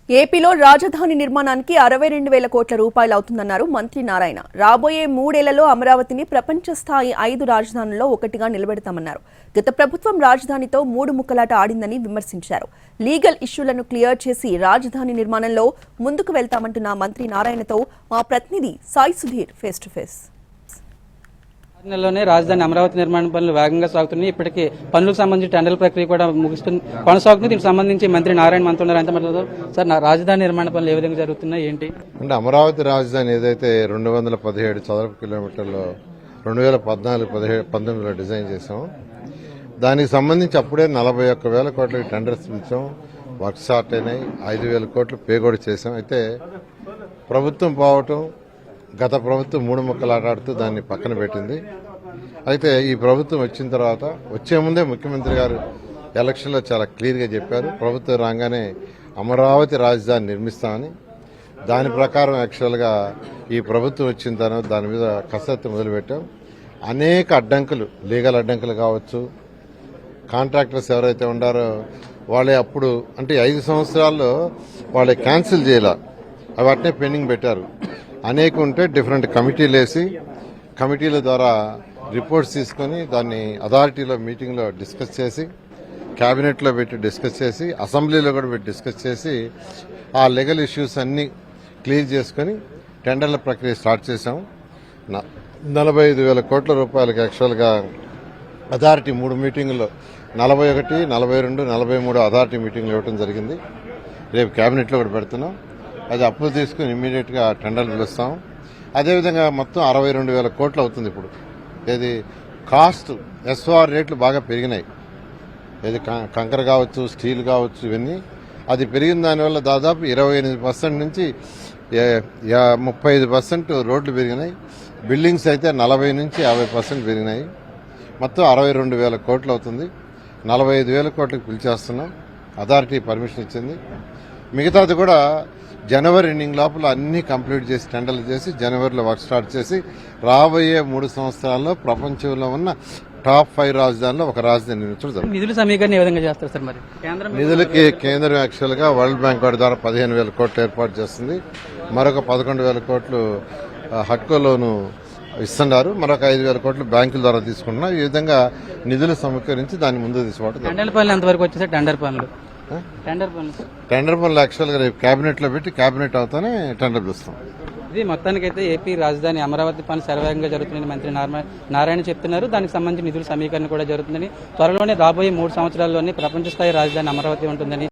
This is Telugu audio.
ఏపీలో రాజధాని నిర్మాణానికి 62,000 కోట్ల రూపాయలు అవుతుందన్నారు మంత్రి నారాయణ. రాబోయే 3 ఏళ్లలో అమరావతిని ప్రపంచ స్థాయి 5 రాజధానుల్లో ఒకటిగా నిలబెడతామన్నారు. గత ప్రభుత్వం రాజధానితో 3 ముక్కలాట ఆడిందని విమర్శించారు. లీగల్ ఇష్యూలను క్లియర్ చేసి రాజధాని నిర్మాణంలో ముందుకు వెళ్తామంటున్న మంత్రి నారాయణతో మా ప్రతినిధి Sai Sudheer face to face. నెలలోనే రాజధాని అమరావతి నిర్మాణ పనులు వేగంగా సాగుతున్నాయి. ఇప్పటికీ పనులకు సంబంధించి టెండర్ ప్రక్రియ కూడా కొనసాగుతుంది. దీనికి సంబంధించి మంత్రి నారాయణ మనతోన్నారు. ఎంత మాట్లాడతారు సార్? రాజధాని నిర్మాణ పనులు ఏ విధంగా జరుగుతున్నాయి, ఏంటి అంటే అమరావతి రాజధాని ఏదైతే 217 చదరపు కిలోమీటర్లో 2014-19లో డిజైన్ చేసాం, దానికి సంబంధించి అప్పుడే 41,000 కోట్ల టెండర్స్ పిలిచాం. వర్క్ స్టార్ట్ అయినాయి. 5,000 కోట్లు పే కూడా చేసాం. అయితే ప్రభుత్వం పోవటం, గత ప్రభుత్వం 3 ముక్కలు ఆటాడుతూ దాన్ని పక్కన పెట్టింది. అయితే ఈ ప్రభుత్వం వచ్చిన తర్వాత వచ్చే ముందే ముఖ్యమంత్రి గారు ఎలక్షన్లో చాలా క్లియర్గా చెప్పారు, ప్రభుత్వం రాగానే అమరావతి రాజధాని నిర్మిస్తామని. దాని ప్రకారం యాక్చువల్గా ఈ ప్రభుత్వం వచ్చిన తర్వాత దాని మీద కసరత్తు మొదలుపెట్టాం. అనేక అడ్డంకులు, లీగల్ అడ్డంకులు కావచ్చు, కాంట్రాక్టర్స్ ఎవరైతే ఉండారో వాళ్ళే అప్పుడు అంటే 5 సంవత్సరాల్లో వాళ్ళే క్యాన్సిల్ చేయాల, అవి అట్నే పెండింగ్ పెట్టారు. అనేక ఉంటే డిఫరెంట్ కమిటీలు వేసి, కమిటీల ద్వారా రిపోర్ట్స్ తీసుకొని దాన్ని అథారిటీలో మీటింగ్లో డిస్కస్ చేసి, క్యాబినెట్లో పెట్టి డిస్కస్ చేసి, అసెంబ్లీలో కూడా పెట్టి డిస్కస్ చేసి ఆ లీగల్ ఇష్యూస్ అన్ని క్లియర్ చేసుకుని టెండర్ల ప్రక్రియ స్టార్ట్ చేశాం. 45,000 కోట్ల రూపాయలకి యాక్చువల్గా అథారిటీ 3 మీటింగుల్లో 41, 42, 43 అథారిటీ మీటింగ్లు ఇవ్వడం జరిగింది. రేపు క్యాబినెట్లో కూడా పెడుతున్నాం. అది అప్పులు తీసుకుని ఇమ్మీడియట్గా టెండర్లు పిలుస్తాం. అదేవిధంగా మొత్తం 62,000 కోట్లు అవుతుంది. ఇప్పుడు ఏది కాస్ట్ ఎస్ఓఆర్ రేట్లు బాగా పెరిగినాయి. ఏది కంకర కావచ్చు, స్టీల్ కావచ్చు, ఇవన్నీ అది పెరిగిన దానివల్ల దాదాపు 28% నుంచి 35% రోడ్లు పెరిగినాయి. బిల్డింగ్స్ అయితే 40 నుంచి 50% పెరిగినాయి. మొత్తం 62,000 కోట్లు అవుతుంది. 45,000 కోట్లకు పిలిచేస్తున్నాం. అథారిటీ పర్మిషన్ ఇచ్చింది. మిగతాది కూడా జనవరి ఎండింగ్ లోపల అన్ని కంప్లీట్ చేసి టెండర్లు చేసి జనవరిలో వర్క్ స్టార్ట్ చేసి రాబోయే 3 సంవత్సరాల్లో ప్రపంచంలో ఉన్న టాప్ 5 రాజధానిలో ఒక రాజధాని నిర్మించడం జరుగుతుంది. నిధుల సమీకరణ ఏ విధంగా చేస్తారు సార్? మరి నిధులకి కేంద్రం యాక్చువల్ గా వరల్డ్ బ్యాంక్ వాటి ద్వారా 15,000 కోట్లు ఏర్పాటు చేస్తుంది. మరొక 11,000 కోట్లు హడ్కో లోను ఇస్తున్నారు. మరొక 5,000 కోట్లు బ్యాంకుల ద్వారా తీసుకుంటున్నారు. ఈ విధంగా నిధులు సమీకరించి దాన్ని ముందు తీసుకోవడం. టెండర్ పనులు ఎంతవరకు వచ్చేసాయి? టెండర్ పనులు యాక్చువల్గా రేపు క్యాబినెట్ లో పెట్టి క్యాబినెట్ అవుతానే టెండర్ పిలుస్తాం. ఇది మొత్తానికైతే ఏపీ రాజధాని అమరావతి పనులు శరవేగంగా జరుగుతుందని మంత్రి నారాయణ చెప్తున్నారు. దానికి సంబంధించి నిధుల సమీకరణ కూడా జరుగుతుందని, త్వరలోనే రాబోయే 3 సంవత్సరాల్లోనే ప్రపంచ స్థాయి రాజధాని అమరావతి ఉంటుందని